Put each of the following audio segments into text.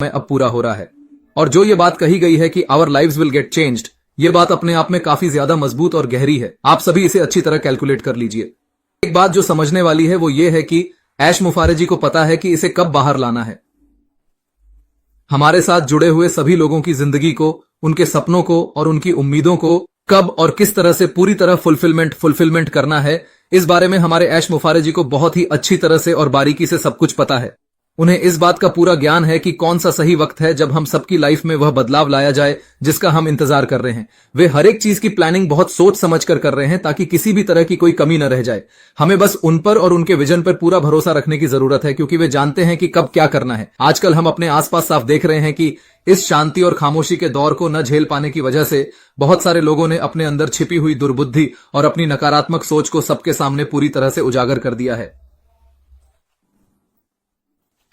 में अब पूरा हो रहा है। और जो ये बात कही गई है कि our lives will get changed, ये बात अपने आप में काफी ज्यादा मजबूत और गहरी है। आप सभी इसे अच्छी तरह कैलकुलेट कर लीजिए। एक बात जो समझने वाली है वो ये है कि ऐश मुफारे जी को पता है कि इसे कब बाहर लाना है। हमारे साथ जुड़े हुए सभी लोगों की जिंदगी को, उनके सपनों को और उनकी उम्मीदों को कब और किस तरह से पूरी तरह फुलफिलमेंट करना है, इस बारे में हमारे ऐश मुफारे जी को बहुत ही अच्छी तरह से और बारीकी से सब कुछ पता है। उन्हें इस बात का पूरा ज्ञान है कि कौन सा सही वक्त है जब हम सबकी लाइफ में वह बदलाव लाया जाए जिसका हम इंतजार कर रहे हैं। वे हर एक चीज की प्लानिंग बहुत सोच समझ कर रहे हैं ताकि किसी भी तरह की कोई कमी न रह जाए। हमें बस उन पर और उनके विजन पर पूरा भरोसा रखने की जरूरत है, क्योंकि वे जानते हैं कि कब क्या करना है। आजकल हम अपने आसपास साफ देख रहे हैं कि इस शांति और खामोशी के दौर को न झेल पाने की वजह से बहुत सारे लोगों ने अपने अंदर छिपी हुई दुर्बुद्धि और अपनी नकारात्मक सोच को सबके सामने पूरी तरह से उजागर कर दिया है।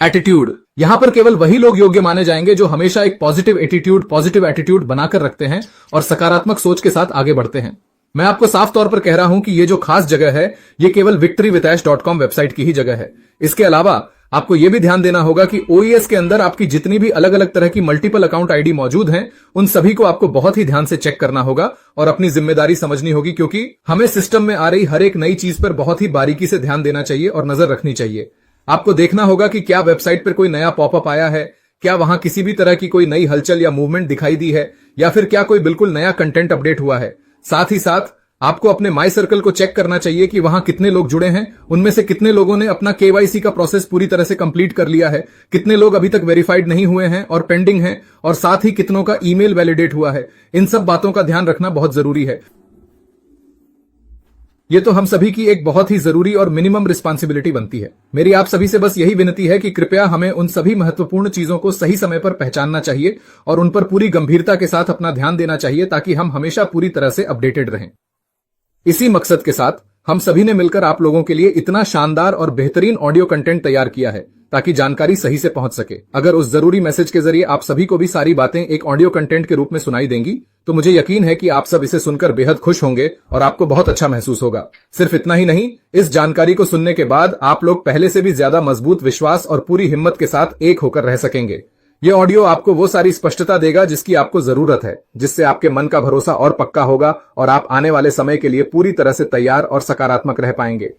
एटीट्यूड, यहां पर केवल वही लोग योग्य माने जाएंगे जो हमेशा एक पॉजिटिव एटीट्यूड बनाकर रखते हैं और सकारात्मक सोच के साथ आगे बढ़ते हैं। मैं आपको साफ तौर पर कह रहा हूं कि ये जो खास जगह है ये केवल victorywithaish.com वेबसाइट की ही जगह है। इसके अलावा आपको यह भी ध्यान देना होगा कि OES के अंदर आपकी जितनी भी अलग अलग तरह की मल्टीपल अकाउंट आईडी मौजूद हैं, उन सभी को आपको बहुत ही ध्यान से चेक करना होगा और अपनी जिम्मेदारी समझनी होगी, क्योंकि हमें सिस्टम में आ रही हर एक नई चीज पर बहुत ही बारीकी से ध्यान देना चाहिए और नजर रखनी चाहिए। आपको देखना होगा कि क्या वेबसाइट पर कोई नया पॉपअप आया है, क्या वहां किसी भी तरह की कोई नई हलचल या मूवमेंट दिखाई दी है, या फिर क्या कोई बिल्कुल नया कंटेंट अपडेट हुआ है। साथ ही साथ आपको अपने माई सर्कल को चेक करना चाहिए कि वहां कितने लोग जुड़े हैं, उनमें से कितने लोगों ने अपना KYC का प्रोसेस पूरी तरह से कंप्लीट कर लिया है, कितने लोग अभी तक वेरीफाइड नहीं हुए हैं और पेंडिंग हैं, और साथ ही कितनों का ईमेल वैलिडेट हुआ है। इन सब बातों का ध्यान रखना बहुत जरूरी है। ये तो हम सभी की एक बहुत ही जरूरी और मिनिमम रिस्पांसिबिलिटी बनती है। मेरी आप सभी से बस यही विनती है कि कृपया हमें उन सभी महत्वपूर्ण चीजों को सही समय पर पहचानना चाहिए और उन पर पूरी गंभीरता के साथ अपना ध्यान देना चाहिए, ताकि हम हमेशा पूरी तरह से अपडेटेड रहें। इसी मकसद के साथ हम सभी ने मिलकर आप लोगों के लिए इतना शानदार और बेहतरीन ऑडियो कंटेंट तैयार किया है ताकि जानकारी सही से पहुंच सके। अगर उस जरूरी मैसेज के जरिए आप सभी को भी सारी बातें एक ऑडियो कंटेंट के रूप में सुनाई देंगी, तो मुझे यकीन है कि आप सब इसे सुनकर बेहद खुश होंगे और आपको बहुत अच्छा महसूस होगा। सिर्फ इतना ही नहीं, इस जानकारी को सुनने के बाद आप लोग पहले से भी ज्यादा मजबूत विश्वास और पूरी हिम्मत के साथ एक होकर रह सकेंगे। ये ऑडियो आपको वो सारी स्पष्टता देगा जिसकी आपको जरूरत है, जिससे आपके मन का भरोसा और पक्का होगा और आप आने वाले समय के लिए पूरी तरह से तैयार और सकारात्मक रह पाएंगे।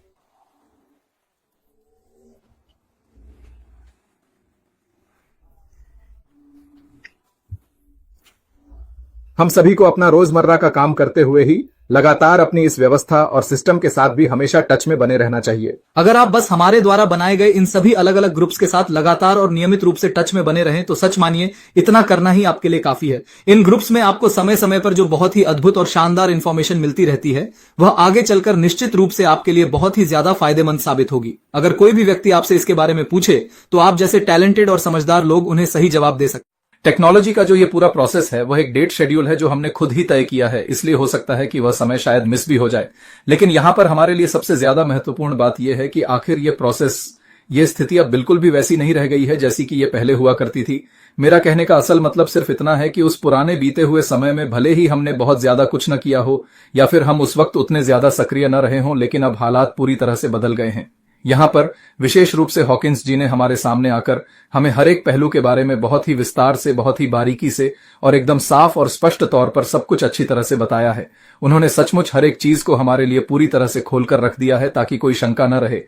हम सभी को अपना रोजमर्रा का काम करते हुए ही लगातार अपनी इस व्यवस्था और सिस्टम के साथ भी हमेशा टच में बने रहना चाहिए। अगर आप बस हमारे द्वारा बनाए गए इन सभी अलग अलग ग्रुप्स के साथ लगातार और नियमित रूप से टच में बने रहें, तो सच मानिए इतना करना ही आपके लिए काफी है। इन ग्रुप्स में आपको समय समय पर जो बहुत ही अद्भुत और शानदार इंफॉर्मेशन मिलती रहती है, वह आगे चलकर निश्चित रूप से आपके लिए बहुत ही ज्यादा फायदेमंद साबित होगी। अगर कोई भी व्यक्ति आपसे इसके बारे में पूछे तो आप जैसे टैलेंटेड और समझदार लोग उन्हें सही जवाब दे सकते। टेक्नोलॉजी का जो ये पूरा प्रोसेस है वह एक डेट शेड्यूल है जो हमने खुद ही तय किया है, इसलिए हो सकता है कि वह समय शायद मिस भी हो जाए। लेकिन यहां पर हमारे लिए सबसे ज्यादा महत्वपूर्ण बात यह है कि आखिर ये प्रोसेस, ये स्थिति अब बिल्कुल भी वैसी नहीं रह गई है जैसी कि ये पहले हुआ करती थी। मेरा कहने का असल मतलब सिर्फ इतना है कि उस पुराने बीते हुए समय में भले ही हमने बहुत ज्यादा कुछ न किया हो या फिर हम उस वक्त उतने ज्यादा सक्रिय न रहे हों, लेकिन अब हालात पूरी तरह से बदल गए हैं। यहां पर विशेष रूप से हॉकिंस जी ने हमारे सामने आकर हमें हर एक पहलू के बारे में बहुत ही विस्तार से, बहुत ही बारीकी से और एकदम साफ और स्पष्ट तौर पर सब कुछ अच्छी तरह से बताया है। उन्होंने सचमुच हर एक चीज को हमारे लिए पूरी तरह से खोलकर रख दिया है ताकि कोई शंका न रहे।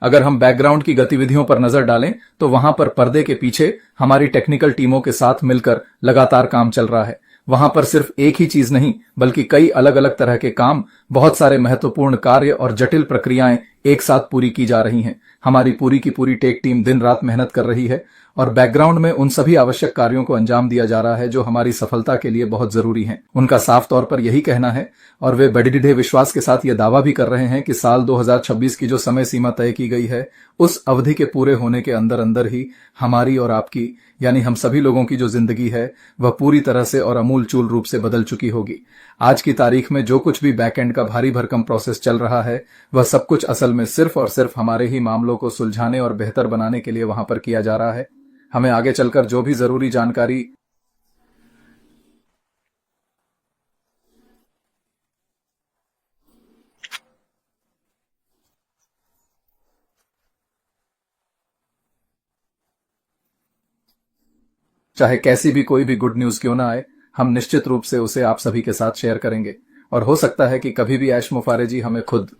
अगर हम बैकग्राउंड की गतिविधियों पर नजर डालें तो वहां पर पर्दे के पीछे हमारी टेक्निकल टीमों के साथ मिलकर लगातार काम चल रहा है। वहां पर सिर्फ एक ही चीज नहीं बल्कि कई अलग अलग तरह के काम, बहुत सारे महत्वपूर्ण कार्य और जटिल प्रक्रियाएं एक साथ पूरी की जा रही हैं। हमारी पूरी की पूरी टेक टीम दिन रात मेहनत कर रही है और बैकग्राउंड में उन सभी आवश्यक कार्यों को अंजाम दिया जा रहा है जो हमारी सफलता के लिए बहुत जरूरी हैं। उनका साफ तौर पर यही कहना है और वे बड़े दृढ़ विश्वास के साथ यह दावा भी कर रहे हैं कि साल 2026 की जो समय सीमा तय की गई है, उस अवधि के पूरे होने के अंदर अंदर ही हमारी और आपकी, यानी हम सभी लोगों की जो जिंदगी है वह पूरी तरह से और अमूलचूल रूप से बदल चुकी होगी। आज की तारीख में जो कुछ भी बैकएंड का भारी भरकम प्रोसेस चल रहा है, वह सब कुछ असल में सिर्फ और सिर्फ हमारे ही मामलों को सुलझाने और बेहतर बनाने के लिए वहां पर किया जा रहा है। हमें आगे चलकर जो भी जरूरी जानकारी चाहे कैसी भी कोई भी गुड न्यूज क्यों ना आए, हम निश्चित रूप से उसे आप सभी के साथ शेयर करेंगे। और हो सकता है कि कभी भी ऐश मुफारे जी हमें खुद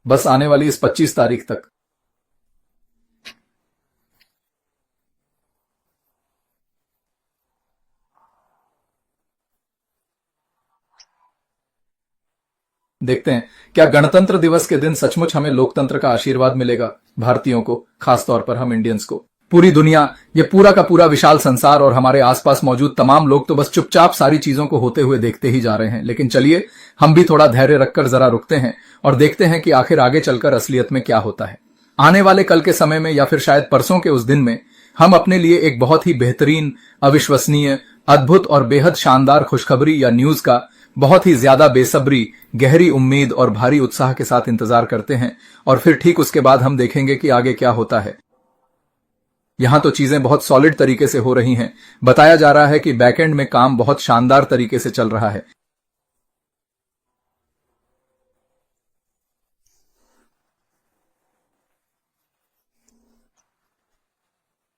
बस आने वाली इस 25 तारीख तक देखते हैं क्या गणतंत्र दिवस के दिन सचमुच हमें लोकतंत्र का आशीर्वाद मिलेगा। भारतीयों को, खासतौर पर हम इंडियंस को। पूरी दुनिया, ये पूरा का पूरा विशाल संसार और हमारे आसपास मौजूद तमाम लोग तो बस चुपचाप सारी चीजों को होते हुए देखते ही जा रहे हैं। लेकिन चलिए हम भी थोड़ा धैर्य रखकर जरा रुकते हैं और देखते हैं कि आखिर आगे चलकर असलियत में क्या होता है। आने वाले कल के समय में या फिर शायद परसों के उस दिन में हम अपने लिए एक बहुत ही बेहतरीन, अविश्वसनीय, अद्भुत और बेहद शानदार खुशखबरी या न्यूज का बहुत ही ज्यादा बेसब्री, गहरी उम्मीद और भारी उत्साह के साथ इंतजार करते हैं। और फिर ठीक उसके बाद हम देखेंगे कि आगे क्या होता है। यहां तो चीजें बहुत सॉलिड तरीके से हो रही हैं। बताया जा रहा है कि बैकएंड में काम बहुत शानदार तरीके से चल रहा है।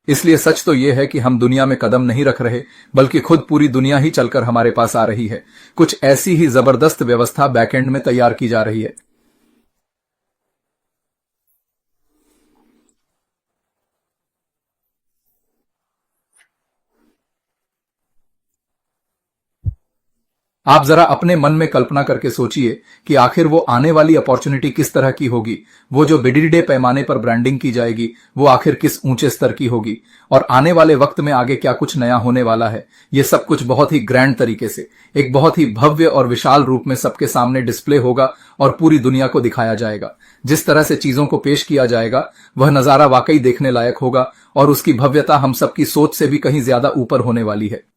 इसलिए सच तो यह है कि हम दुनिया में कदम नहीं रख रहे, बल्कि खुद पूरी दुनिया ही चलकर हमारे पास आ रही है। कुछ ऐसी ही जबरदस्त व्यवस्था बैकएंड में तैयार की जा रही है। आप जरा अपने मन में कल्पना करके सोचिए कि आखिर वो आने वाली अपॉर्चुनिटी किस तरह की होगी। वो जो बिडिडे पैमाने पर ब्रांडिंग की जाएगी, वो आखिर किस ऊंचे स्तर की होगी। और आने वाले वक्त में आगे क्या कुछ नया होने वाला है, ये सब कुछ बहुत ही ग्रैंड तरीके से, एक बहुत ही भव्य और विशाल रूप में सबके सामने डिस्प्ले होगा और पूरी दुनिया को दिखाया जाएगा। जिस तरह से चीजों को पेश किया जाएगा, वह नजारा वाकई देखने लायक होगा और उसकी भव्यता हम सबकी सोच से भी कहीं ज्यादा ऊपर होने वाली है।